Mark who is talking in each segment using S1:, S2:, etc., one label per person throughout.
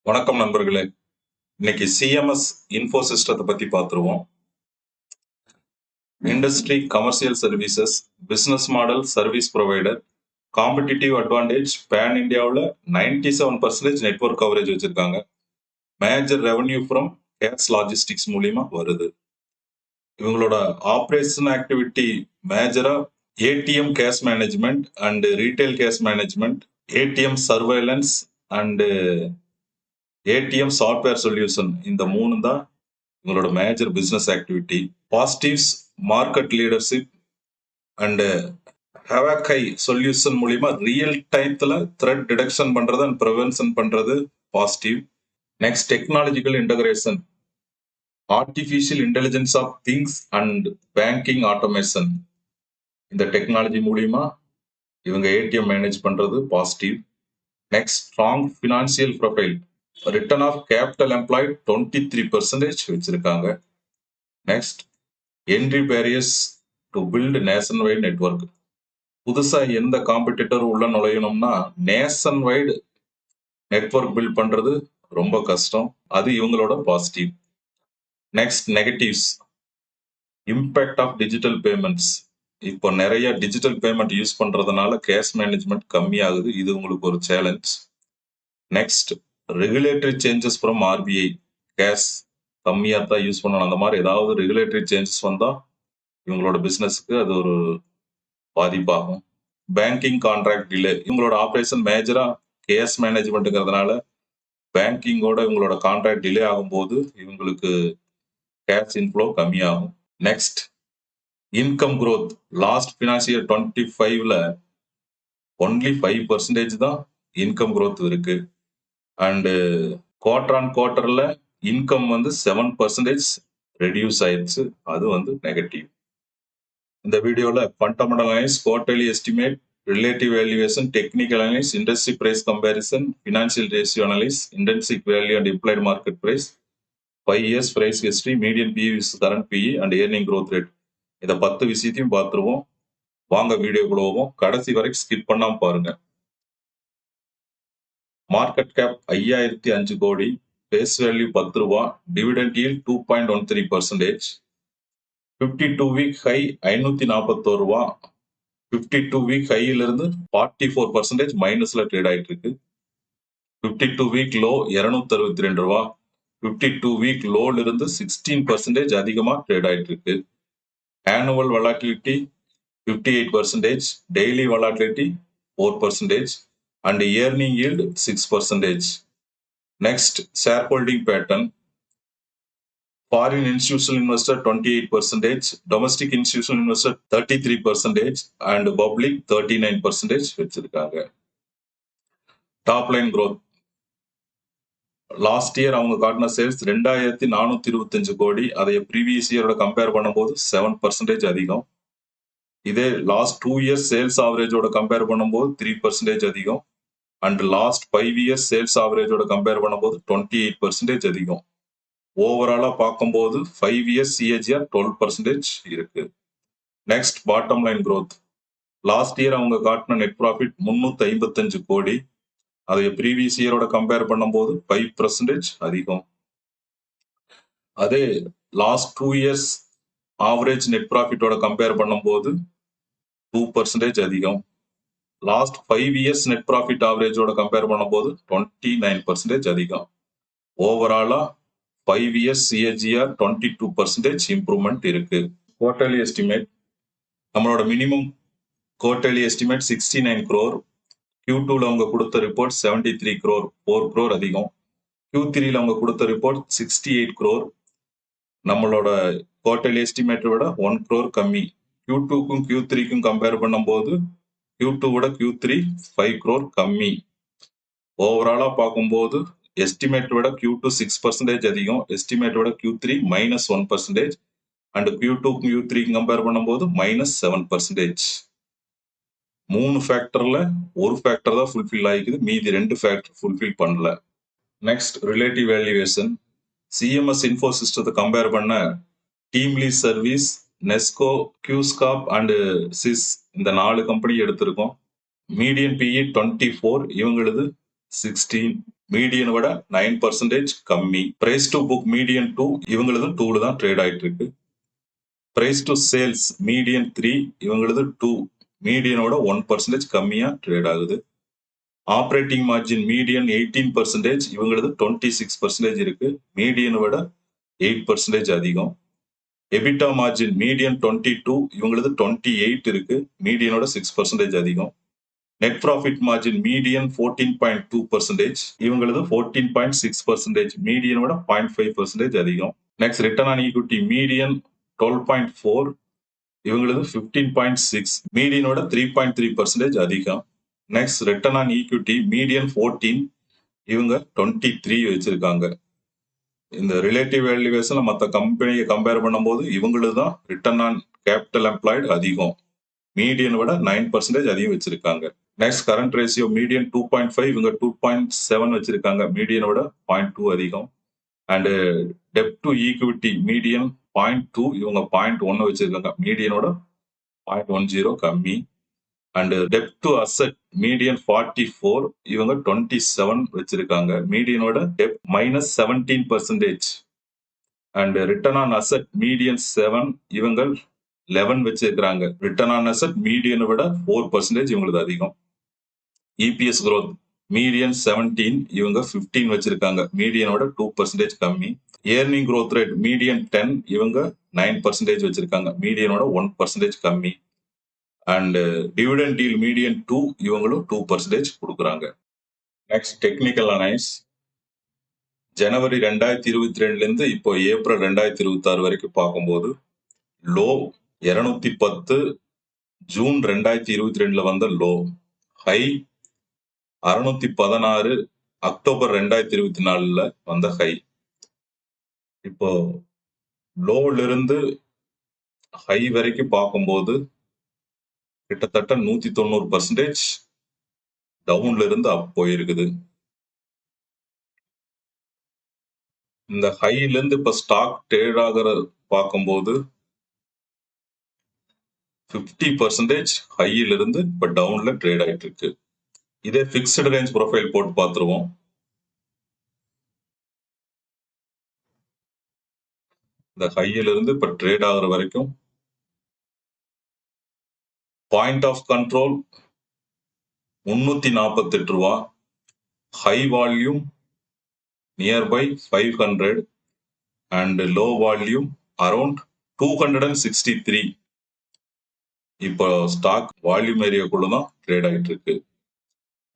S1: வணக்கம் நண்பர்களே. இன்னைக்கு சிஎம்எஸ் இன்ஃபோ சிஸ்டத்தை பத்தி பார்த்துருவோம். Industry, commercial services, business model, service provider, competitive advantage, pan இந்தியாவில் 97% நெட்வொர்க் கவரேஜ் வச்சிருக்காங்க. Major revenue from cash logistics மூலியமா வருது. இவங்களோட ஆப்ரேஷன் ஆக்டிவிட்டி மேஜரா ATM cash management and retail cash management, ATM surveillance and ATM software solution. இந்த மூணு தான் உங்களோட major business activity. Positives market leadership and ஹேவாக்கை சொல்யூஷன் மூலியமா ரியல் டைத்துல த்ரெட் டிடெக்ஷன் பண்றது அண்ட் ப்ரிவென்ஷன் பண்றது positive. Next technological integration, artificial intelligence of things and banking automation. இந்த டெக்னாலஜி மூலியமா இவங்க ஏடிஎம் மேனேஜ் பண்றது positive. Next strong financial profile, return of capital employed 23% வச்சிருக்காங்க. Next entry barriers to build nation wide network. புதுசா எந்த காம்படிட்டரும் உள்ள நுழையணும்னா நேஷன் வைடு நெட்வொர்க் பில்ட் பண்றது ரொம்ப கஷ்டம். அது இவங்களோட positive. Next negatives, impact of digital payments. இப்போ நிறைய டிஜிட்டல் பேமெண்ட் யூஸ் பண்றதுனால கேஷ் மேனேஜ்மெண்ட் கம்மியாகுது. இது உங்களுக்கு ஒரு challenge. Next regulatory changes from RBI. Cash கம்மியா தான் யூஸ் பண்ணணும். அந்த மாதிரி ஏதாவது ரெகுலேட்டரி சேஞ்சஸ் வந்தா இவங்களோட பிசினஸ்க்கு அது ஒரு பாதிப்பாகும். Banking contract delay. இவங்களோட ஆப்ரேஷன் மேஜரா கேஷ் மேனேஜ்மெண்ட்டுங்கிறதுனால பேங்கிங்கோட இவங்களோட கான்ட்ராக்ட் டிலே ஆகும்போது இவங்களுக்கு கேஷ் இன்ஃப்ளோ கம்மியாகும். Next income growth. Last financial year 25ல ஒன்லி 5% தான் இன்கம் growth இருக்கு. அண்ட் குவார்டர் ஆன் குவார்டர்ல இன்கம் 7% ரெடியூஸ் ஆயிடுச்சு. அது நெகட்டிவ். இந்த வீடியோல fundamental analyse, quarterly estimate, relative valuation, technical analyse, industry price comparison, financial ratio analyse, intrinsic value and implied market price, 5 years price history, median PE current PE and earning growth rate. இதை 10 விஷயத்தையும் பார்த்துருவோம். வாங்க வீடியோக்குள்ள போவோம். கடைசி வரைக்கும் skip பண்ணாம பாருங்க. மார்க்கெட் கேப் 5005 கோடி, பேஸ் வேல்யூ 10 ரூபா, டிவிடெண்ட் yield 2.13%, 52 வீக் ஹை 541 ரூபா, 52 வீக் ஹையிலிருந்து 44% மைனஸ்ல ட்ரேட் ஆயிட்டு இருக்கு. 52 வீக் லோ 262 ரூபா, 52 வீக் லோல இருந்து 16% அதிகமா ட்ரேட் ஆயிட்டு இருக்கு. Annual volatility 58%, daily volatility 4% and earning yield 6%. Next, shareholding pattern. Foreign institutional investor 28%, domestic institutional investor 33% and public 39% வச்சிருக்காங்க. Top line growth. Last year அவங்க காட்டின சேல்ஸ் 2425 கோடி. அதை ப்ரீவியஸ் இயரோட கம்பேர் பண்ணும்போது 7% அதிகம். இதே லாஸ்ட் 2 இயர்ஸ் சேல்ஸ் ஆவரேஜோட கம்பேர் பண்ணும்போது 3% அதிகம். அண்ட் லாஸ்ட் 5 இயர்ஸ் சேல்ஸ் ஆவரேஜோட கம்பேர் பண்ணும்போது 28% அதிகம். ஓவராலா பார்க்கும்போது 5 இயர்ஸ் சிஏஜிஆர் 12% இருக்கு. Next bottom line growth. Last year அவங்க காட்டின நெட் ப்ராஃபிட் 355 கோடி. அதை ப்ரீவியஸ் இயரோட கம்பேர் பண்ணும்போது 5% அதிகம். அதே லாஸ்ட் 2 இயர்ஸ் ஆவரேஜ் நெட் ப்ராஃபிட்டோட கம்பேர் பண்ணும்போது 2% அதிகம். லாஸ்ட் 5 இயர்ஸ் நெட் ப்ராஃபிட் ஆவரேஜோட கம்பேர் பண்ணும்போது 29% அதிகம். ஓவராலா 5 இயர்ஸ் சிஏஜிஆர் 22% இம்ப்ரூவ்மெண்ட் இருக்கு. Quarterly estimate. நம்மளோட மினிமம் குவார்டர்லி எஸ்டிமேட் 69 crore. Q2ல அவங்க கொடுத்த ரிப்போர்ட் 73 crore, 4 crore அதிகம். Q3ல அவங்க கொடுத்த ரிப்போர்ட் 68 crore. நம்மளோட குவார்டர்லி எஸ்டிமேட்டை விட 1 crore கம்மி. Q2க்கும் Q3க்கும் கம்பேர் பண்ணும்போது Q2 விட Q3 5 crore கம்மி. ஓவராலா பார்க்கும்போது எஸ்டிமேட் விட Q2 6% அதிகம், எஸ்டிமேட் விட Q3 -1% and Q2 Q3 compare பண்ணும்போது -7%. 3 ஃபேக்டர்ல ஒரு ஃபேக்டர் தான் ஃபுல்ஃபில் ஆகிக்குது, மீதி 2 ஃபேக்டர் ஃபுல்ஃபில் பண்ணல. Next relative valuation. CMS info சிஸ்டத்தை கம்பேர் பண்ண டீம்லி சர்வீஸ், நெஸ்கோ, கியூஸ்காப் அண்ட் சிஸ் இந்த 4 கம்பெனி எடுத்திருக்கோம். Median BE 24, இவங்களது 16. மீடியன் விட 9% கம்மி. பிரைஸ் டு புக் மீடியன் 2 இவங்களது 2ல தான் ட்ரேட் ஆயிட்டு இருக்கு. பிரைஸ் டு சேல்ஸ் மீடியன் 3 இவங்களது 2 மீடியனோட 1% கம்மியா ட்ரேட் ஆகுது. ஆப்ரேட்டிங் மார்ஜின் மீடியன் 18%, இவங்களது 26% இருக்கு. மீடியனை விட 8% அதிகம். எபிட்டா மார்ஜின் மீடியன் 22, இவங்களது 28 இருக்கு. மீடியனோட 6% அதிகம். நெட் ப்ராஃபிட் மார்ஜின் மீடியன் 14.2%, இவங்களது 14.6%, மீடியனோட 0.5% அதிகம். Next return on equity median 12.4, இவங்களது 15.6, மீடியனோட 3.3% அதிகம். Next return on equity median 14, இவங்க 23 வச்சிருக்காங்க. இந்த ரிலேட்டிவ் வேல்யூவேஷன்ல மற்ற கம்பெனியை கம்பேர் பண்ணும்போது இவங்களது தான் ரிட்டர்ன் ஆன் கேபிட்டல் எம்ப்ளாய்டு அதிகம். மீடியனை விட 9% அதிகம் வச்சிருக்காங்க. நெக்ஸ்ட் கரண்ட் ரேஷியோ மீடியன் 2.5, இவங்க 2.7 வச்சிருக்காங்க. மீடியனை விட 0.2 அதிகம். And dept to equity median 0.2, இவங்க 0.1 வச்சிருக்காங்க. மீடியனோட 0.10 கம்மி. And dept to asset median 44, இவங்க 27 வச்சிருக்காங்க. மீடியனோட டெப்ட் -17%. And return on asset median 7, இவங்க 11 வச்சிருக்காங்க. ரிட்டர்ன் ஆன் அசெட் மீடியனை விட 4% இவங்களுக்கு அதிகம். இபிஎஸ் growth மீடியன் 17, இவங்க 15 வச்சிருக்காங்க. மீடியனோட 2% கம்மி. ஏர்னிங் growth ரேட் மீடியன் 10, இவங்க 9% வச்சிருக்காங்க. மீடியனோட 1% கம்மி. அண்ட் டிவிடெண்ட் டீல் மீடியன் 2, இவங்களும் 2% கொடுக்குறாங்க. Next technical analyse. ஜனவரி 2022 இருந்து இப்போ ஏப்ரல் 2026 வரைக்கும் பார்க்கும்போது லோ 210, ஜூன் 2022 வந்த லோ. ஹை 616, அக்டோபர் 2024 வந்த ஹை. இப்போ லோல இருந்து ஹை வரைக்கும் பார்க்கும்போது கிட்டத்தட்ட 190% டவுன்ல இருந்து அப் போயிருக்குது. இந்த ஹைல இருந்து இப்ப ஸ்டாக் ட்ரேட் ஆகிற பார்க்கும்போது 50% ஹையில இருந்து இப்ப டவுன்ல ட்ரேட் ஆயிட்டு இருக்கு. இதே பிக்ஸ்டு ரேஞ்ச் ப்ரொஃபைல் போட்டு பார்த்துருவோம். இந்த ஹையில இருந்து இப்ப ட்ரேட் ஆகுற வரைக்கும் பாயிண்ட் ஆஃப் கண்ட்ரோல் 348 ரூபா, high volume nearby 500 and low volume around 263. இப்போ ஸ்டாக் வால்யூம் ஏரியாக்குள்ளதான் ட்ரேட் ஆகிட்டு இருக்கு.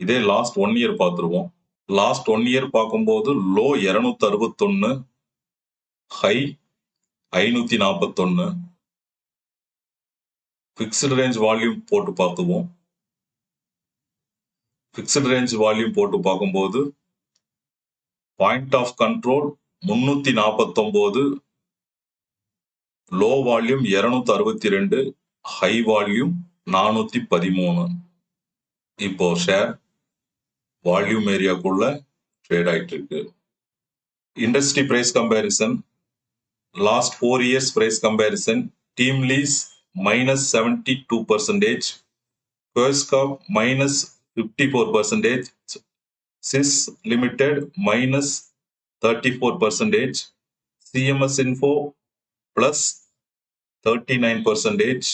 S1: இதே லாஸ்ட் 1 இயர் பார்த்துருவோம். லாஸ்ட் 1 இயர் பார்க்கும்போது low 261, high 541. Fixed range volume போட்டு பார்த்துவோம். பிக்ஸ்டு ரேஞ்ச் வால்யூம் போட்டு பார்க்கும்போது point of control 349, low volume 262, high volume 413. இப்போ ஷேர் வால்யூம் ஏரியாக்குள்ள ட்ரேட் ஆயிட்டு இருக்கு. Industry price comparison. Last 4 years price comparison. Team lease -72%, Questcorp -54%, Sys Limited -34%, CMS Info +39%,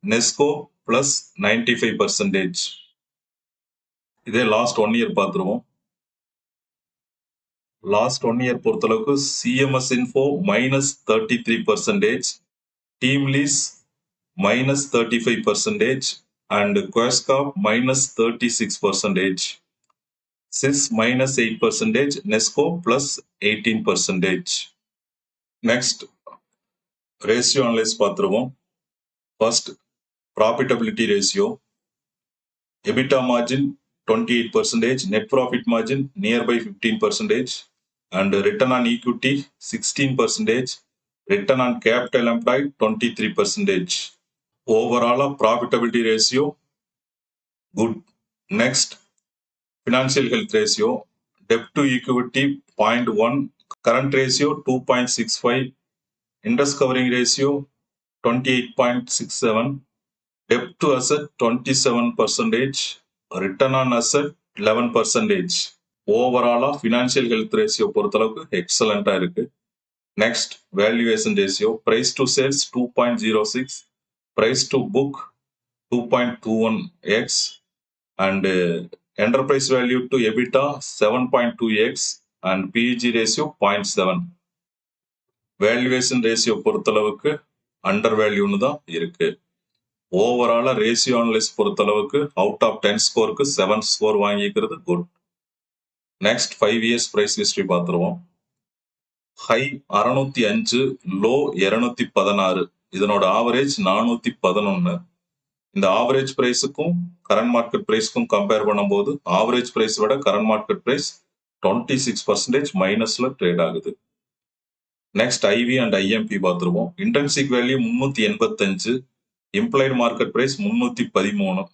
S1: Nesco +95%. இதே last 1 year பார்த்துருவோம். லாஸ்ட் 1 இயர் பொறுத்தளவுக்கு CMS Info -33%, TeamLease -35%, and Questcorp -36%, Sys -8%, Nesco +18%. Next, ratio analysis பார்த்துருவோம். First, profitability ratio. EBITDA margin 28%, net profit margin nearby 15%, and return on equity 16%, return on capital employed 23%. Overall profitability ratio good. Next, financial health ratio. Debt to equity 0.1, current ratio 2.65, interest covering ratio 28.67, debt to asset 27%, return on asset 11%. ஓவராலா financial health ratio பொறுத்தளவுக்கு எக்ஸலண்டா இருக்கு. Next valuation ratio price to sales 2.06, price to book 2.21x and enterprise value to EBITDA 7.2x and PEG ratio 0.7. Valuation ratio பொறுத்தளவுக்கு under வேல்யூன்னு தான் இருக்கு. ஓவராலா ratio analyst பொறுத்தளவுக்கு அவுட் ஆஃப் 10 ஸ்கோருக்கு 7 ஸ்கோர் வாங்கிக்கிறது good. Next 5 years price history பார்த்துருவோம். High 605, low 216, இதனோட ஆவரேஜ் 411. இந்த ஆவரேஜ் பிரைஸுக்கும் கரண்ட் மார்க்கெட் பிரைஸ்க்கும் கம்பேர் பண்ணும்போது ஆவரேஜ் பிரைஸ் விட கரண்ட் மார்க்கெட் பிரைஸ் 26% மைனஸ்ல ட்ரேட் ஆகுது. நெக்ஸ்ட் ஐவி அண்ட் ஐஎம்பி பார்த்துருவோம். Intrinsic value 385, implied market price 313.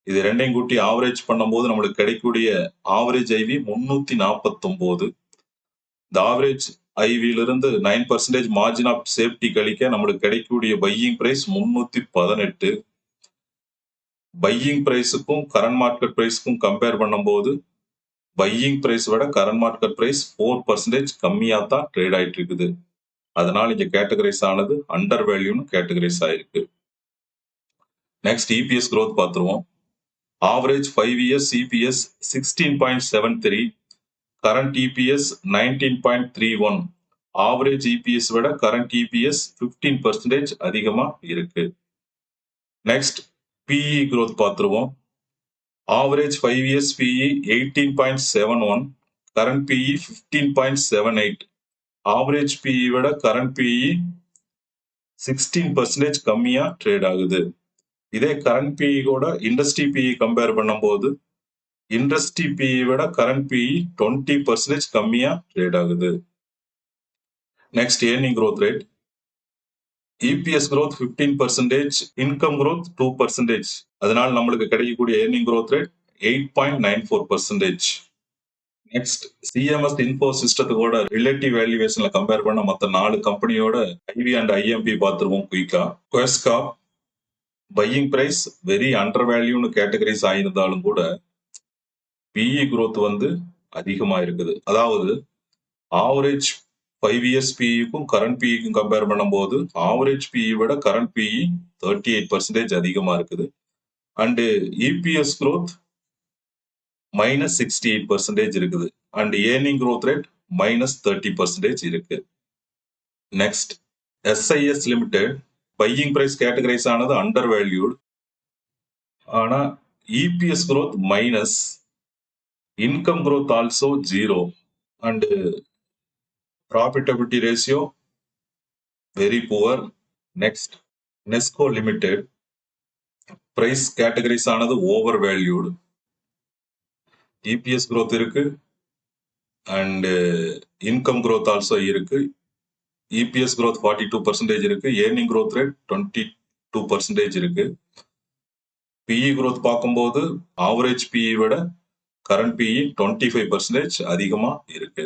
S1: இது ரெண்டையும் கூட்டி ஆவரேஜ் பண்ணும்போது நம்மளுக்கு கிடைக்கக்கூடிய ஆவரேஜ் ஐவி 349. இந்த ஆவரேஜ் ஐவிலிருந்து 9% மார்ஜின் ஆஃப் சேஃப்டி கழிக்க நம்மளுக்கு கிடைக்கக்கூடிய பையிங் பிரைஸ் 318. பையிங் பிரைஸுக்கும் கரண்ட் மார்க்கெட் பிரைஸ்க்கும் கம்பேர் பண்ணும்போது பையிங் பிரைஸ் விட கரண்ட் மார்க்கெட் பிரைஸ் 4% கம்மியா தான் ட்ரேட் ஆயிட்டு இருக்குது. அதனால இங்க கேட்டகரைஸ் ஆனது அண்டர் வேல்யூன்னு கேட்டகரைஸ் ஆயிருக்கு. நெக்ஸ்ட் இபிஎஸ் growth பார்த்துருவோம். Average 5 years EPS 16.73, current EPS 19.31. Average EPS விட கரண்ட் இபிஎஸ் 15% அதிகமா இருக்கு. நெக்ஸ்ட் பிஇ growth பார்த்துருவோம். Average 5 years PE 18.71, current PE 15.78. Average PE விட கரண்ட் பிஇ 16% கம்மியா ட்ரேட் ஆகுது. இதே கரண்ட் பிஇ கூட இண்டஸ்ட்ரி பிஇ கம்பேர் பண்ணும்போது இண்டஸ்ட்ரி பிஇ விட கரண்ட் பிஇ 20% கம்மியா ட்ரேட் ஆகுது. Next earning growth rate. EPS growth 15%, income growth 2%. அதனால நம்மளுக்கு கிடைக்கக்கூடிய earning growth rate 8.94%. Next CMS info சிஸ்டத்தோட ரிலேட்டிவ் வேல்யூவேஷன்ல கம்பேர் பண்ண மற்ற 4 கம்பெனியோட ஐவி அண்ட் ஐஎம்பி பார்த்துருவோம் குயிக்கா. Quess Corp buying price very under வேல்யூன்னு கேட்டகரைஸ் ஆயிருந்தாலும் கூட பிஇ growth வந்து அதிகமா இருக்குது. அதாவது ஆவரேஜ் 5 இயர்ஸ் பிஇக்கும் கரண்ட் பிஇக்கும் கம்பேர் பண்ணும்போது ஆவரேஜ் பிஇ விட கரண்ட் பிஇ 38% அதிகமா இருக்குது. அண்ட் இபிஎஸ் growth -68% இருக்குது. அண்ட் ஏர்னிங் growth ரேட் -30% இருக்கு. Next SIS limited buying price categorise ஆனது அண்டர் வேல்யூட். ஆனா EPS growth minus, income growth also 0 and profitability ratio very poor. Next Nesco limited price categorise ஆனது overvalued. EPS growth இருக்கு and income growth also இருக்கு. EPS growth 42% இருக்கு. Earning growth rate 22% இருக்கு. PE growth பார்க்கும்போது average PE விட current PE 25% அதிகமா இருக்கு.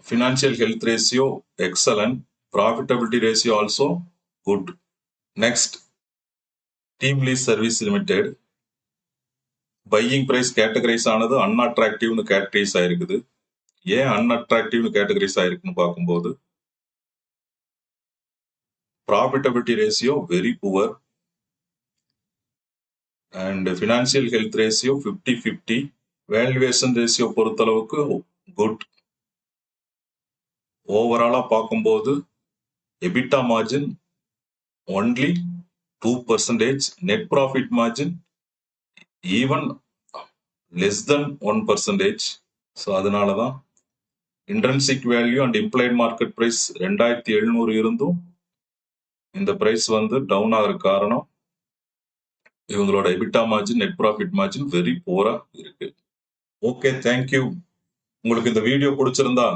S1: Financial health ratio excellent. Profitability ratio also good. Next TeamLease service limited buying price categorise ஆனது அன்அட்ராக்டிவ்னு categorize ஆயிருக்குது. ஏன் அன்அட்ராக்டிவ்னு கேட்டகரைஸ் ஆயிருக்குன்னு பார்க்கும்போது profitability ratio very poor and financial health ratio 50-50. Valuation ratio பொறுத்தளவுக்கு குட். ஓவராலா பார்க்கும்போது EBITDA margin only 2%, net profit margin even less than 1%. So அதனால தான் intrinsic value and implied market price 2700 இருந்தும் இந்த பிரைஸ் வந்து டவுன் ஆகிற காரணம் இவங்களோட EBITDA margin, net profit margin very போரா இருக்கு. Okay, thank you. உங்களுக்கு இந்த வீடியோ பிடிச்சிருந்தா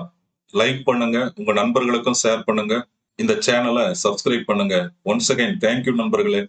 S1: லைக் பண்ணுங்க, உங்க நண்பர்களுக்கும் ஷேர் பண்ணுங்க, இந்த சேனலை சப்ஸ்கிரைப் பண்ணுங்க. ஒன்ஸ் அகைன் தேங்க்யூ நண்பர்களே.